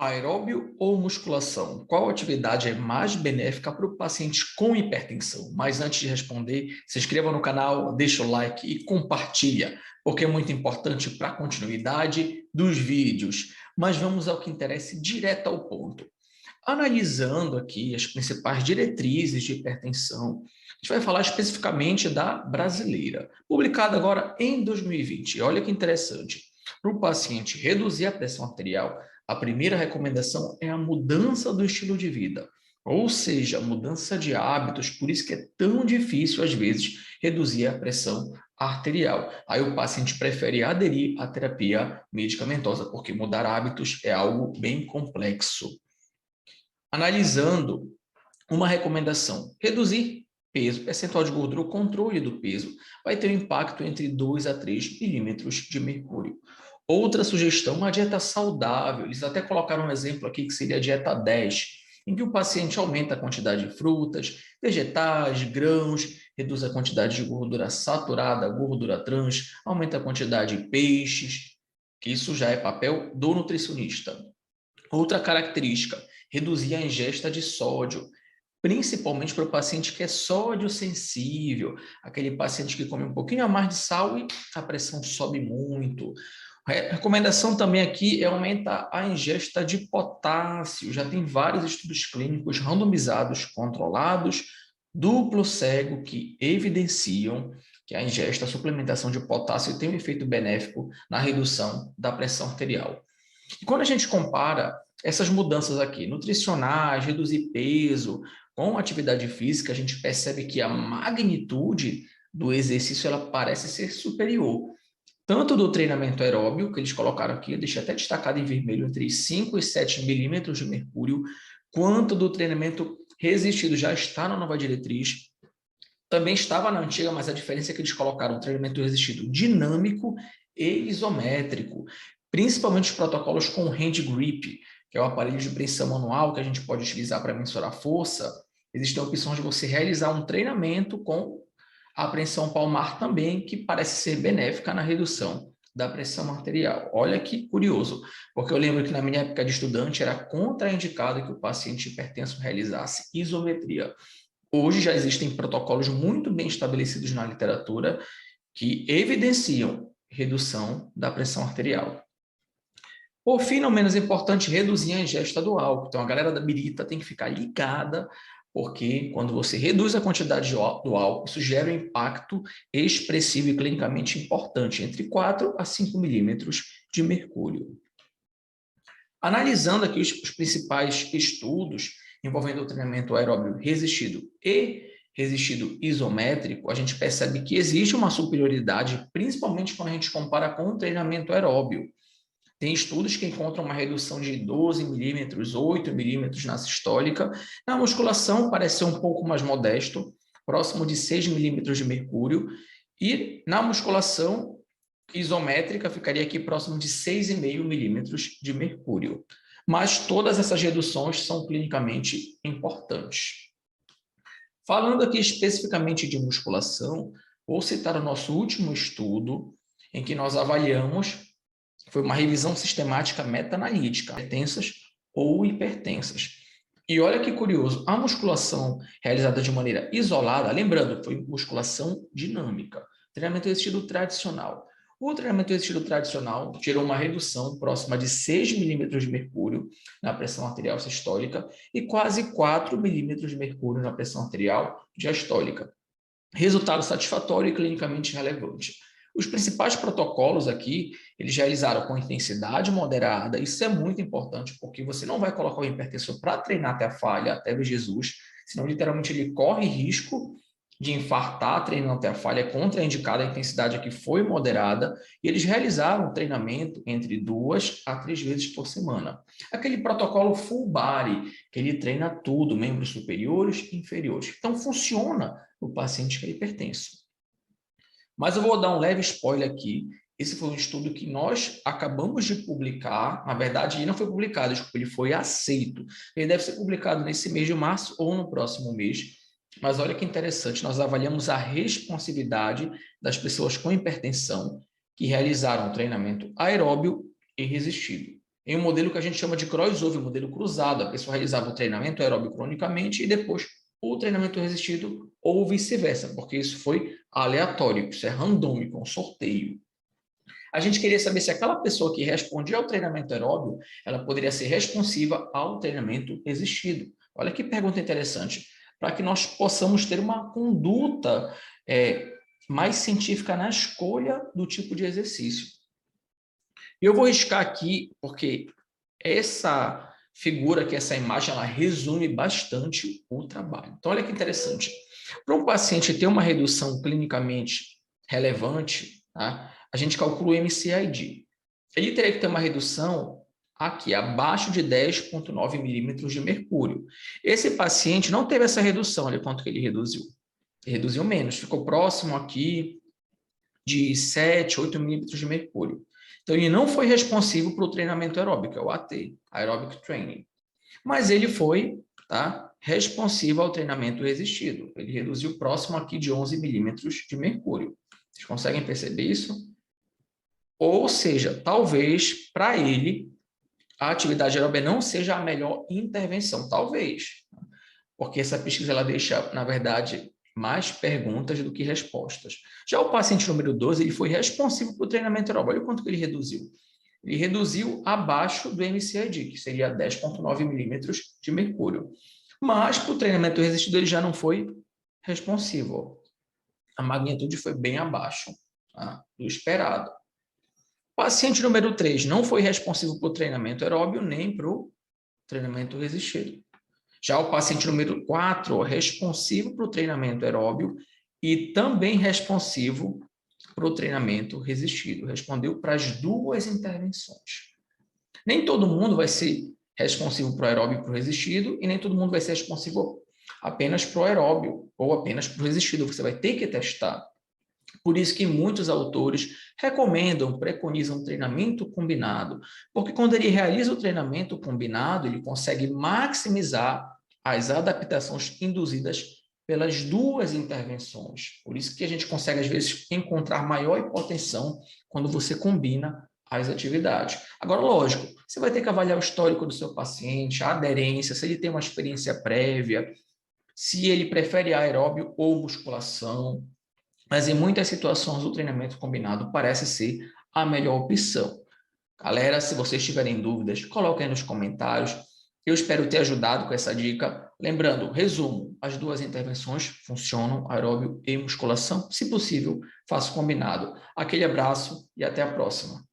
Aeróbio ou musculação? Qual atividade é mais benéfica para o paciente com hipertensão? Mas antes de responder, se inscreva no canal, deixa o like e compartilha, porque é muito importante para a continuidade dos vídeos. Mas vamos ao que interessa direto ao ponto. Analisando aqui as principais diretrizes de hipertensão, a gente vai falar especificamente da brasileira, publicada agora em 2020. E olha que interessante. Para o paciente reduzir a pressão arterial, a primeira recomendação é a mudança do estilo de vida, ou seja, a mudança de hábitos, por isso que é tão difícil, às vezes, reduzir a pressão arterial. Aí o paciente prefere aderir à terapia medicamentosa, porque mudar hábitos é algo bem complexo. Analisando uma recomendação, reduzir peso, percentual de gordura, o controle do peso, vai ter um impacto entre 2 a 3 milímetros de mercúrio. Outra sugestão, uma dieta saudável. Eles até colocaram um exemplo aqui que seria a dieta 10, em que o paciente aumenta a quantidade de frutas, vegetais, grãos, reduz a quantidade de gordura saturada, gordura trans, aumenta a quantidade de peixes, que isso já é papel do nutricionista. Outra característica, reduzir a ingesta de sódio, principalmente para o paciente que é sódio sensível, aquele paciente que come um pouquinho a mais de sal e a pressão sobe muito. A recomendação também aqui é aumentar a ingesta de potássio. Já tem vários estudos clínicos randomizados, controlados, duplo cego, que evidenciam que a ingesta, a suplementação de potássio tem um efeito benéfico na redução da pressão arterial. E quando a gente compara essas mudanças aqui, nutricionais, reduzir peso, com atividade física, a gente percebe que a magnitude do exercício ela parece ser superior. Tanto do treinamento aeróbio, que eles colocaram aqui, eu deixei até destacado em vermelho, entre 5 e 7 milímetros de mercúrio, quanto do treinamento resistido, já está na nova diretriz. Também estava na antiga, mas a diferença é que eles colocaram treinamento resistido dinâmico e isométrico, principalmente os protocolos com hand grip, que é o aparelho de pressão manual que a gente pode utilizar para mensurar a força. Existem opções de você realizar um treinamento com a pressão palmar também, que parece ser benéfica na redução da pressão arterial. Olha que curioso, porque eu lembro que na minha época de estudante era contraindicado que o paciente hipertenso realizasse isometria. Hoje já existem protocolos muito bem estabelecidos na literatura que evidenciam redução da pressão arterial. Por fim, não menos importante, reduzir a ingesta do álcool. Então, a galera da birita tem que ficar ligada, porque quando você reduz a quantidade do álcool, isso gera um impacto expressivo e clinicamente importante, entre 4 a 5 milímetros de mercúrio. Analisando aqui os principais estudos envolvendo o treinamento aeróbio resistido e resistido isométrico, a gente percebe que existe uma superioridade, principalmente quando a gente compara com o treinamento aeróbio. Tem estudos que encontram uma redução de 12 milímetros, 8 milímetros na sistólica. Na musculação parece ser um pouco mais modesto, próximo de 6 milímetros de mercúrio. E na musculação isométrica ficaria aqui próximo de 6,5 milímetros de mercúrio. Mas todas essas reduções são clinicamente importantes. Falando aqui especificamente de musculação, vou citar o nosso último estudo, em que nós avaliamos, foi uma revisão sistemática meta-analítica, hipertensas ou hipertensas. E olha que curioso, a musculação realizada de maneira isolada, lembrando, foi musculação dinâmica, treinamento resistido tradicional. O treinamento resistido tradicional gerou uma redução próxima de 6 milímetros de mercúrio na pressão arterial sistólica e quase 4 milímetros de mercúrio na pressão arterial diastólica. Resultado satisfatório e clinicamente relevante. Os principais protocolos aqui, eles realizaram com intensidade moderada. Isso é muito importante, porque você não vai colocar o hipertensor para treinar até a falha, até ver Jesus, senão literalmente ele corre risco de infartar treinando até a falha, é contraindicada, a intensidade aqui foi moderada, e eles realizaram um treinamento entre 2 a 3 vezes por semana. Aquele protocolo full body, que ele treina tudo, membros superiores e inferiores. Então, funciona no paciente que é hipertenso. Mas eu vou dar um leve spoiler aqui. Esse foi um estudo que nós acabamos de publicar. Na verdade, ele não foi publicado, desculpa, ele foi aceito. Ele deve ser publicado nesse mês de março ou no próximo mês. Mas olha que interessante, nós avaliamos a responsividade das pessoas com hipertensão que realizaram treinamento aeróbio e resistido. em um modelo que a gente chama de crossover, modelo cruzado. A pessoa realizava o treinamento aeróbico cronicamente e depois o treinamento resistido ou vice-versa, porque isso foi aleatório, isso é randômico, um sorteio. A gente queria saber se aquela pessoa que respondia ao treinamento aeróbio, ela poderia ser responsiva ao treinamento resistido. Olha que pergunta interessante, para que nós possamos ter uma conduta mais científica na escolha do tipo de exercício. E eu vou riscar aqui, porque essa figura aqui, essa imagem, ela resume bastante o trabalho. Então, olha que interessante. Para um paciente ter uma redução clinicamente relevante, tá? A gente calcula o MCID. Ele teria que ter uma redução aqui, abaixo de 10,9 milímetros de mercúrio. Esse paciente não teve essa redução, olha quanto que ele reduziu. Ele reduziu menos, ficou próximo aqui de 7, 8 milímetros de mercúrio. Então, ele não foi responsivo para o treinamento aeróbico, é o AT, Aerobic Training. Mas ele foi, tá, responsivo ao treinamento resistido. Ele reduziu próximo aqui de 11 milímetros de mercúrio. Vocês conseguem perceber isso? Ou seja, talvez para ele a atividade aeróbica não seja a melhor intervenção, talvez. Porque essa pesquisa ela deixa, na verdade, mais perguntas do que respostas. Já o paciente número 12, ele foi responsivo para o treinamento aeróbico. Olha o quanto que ele reduziu. Ele reduziu abaixo do MCID, que seria 10,9 milímetros de mercúrio. Mas para o treinamento resistido ele já não foi responsivo. A magnitude foi bem abaixo, tá, do esperado. O paciente número 3 não foi responsivo para o treinamento aeróbio nem para o treinamento resistido. Já o paciente número 4, responsivo para o treinamento aeróbio e também responsivo para o treinamento resistido. Respondeu para as duas intervenções. Nem todo mundo vai ser responsivo para o aeróbio e para o resistido, e nem todo mundo vai ser responsivo apenas para o aeróbio ou apenas para o resistido. Você vai ter que testar. Por isso que muitos autores recomendam, preconizam um treinamento combinado, porque quando ele realiza o treinamento combinado, ele consegue maximizar as adaptações induzidas pelas duas intervenções. Por isso que a gente consegue, às vezes, encontrar maior hipotensão quando você combina as atividades. Agora, lógico, você vai ter que avaliar o histórico do seu paciente, a aderência, se ele tem uma experiência prévia, se ele prefere aeróbio ou musculação, mas em muitas situações o treinamento combinado parece ser a melhor opção. Galera, se vocês tiverem dúvidas, coloquem aí nos comentários. Eu espero ter ajudado com essa dica. Lembrando, resumo, as duas intervenções funcionam, aeróbio e musculação. Se possível, faça combinado. Aquele abraço e até a próxima.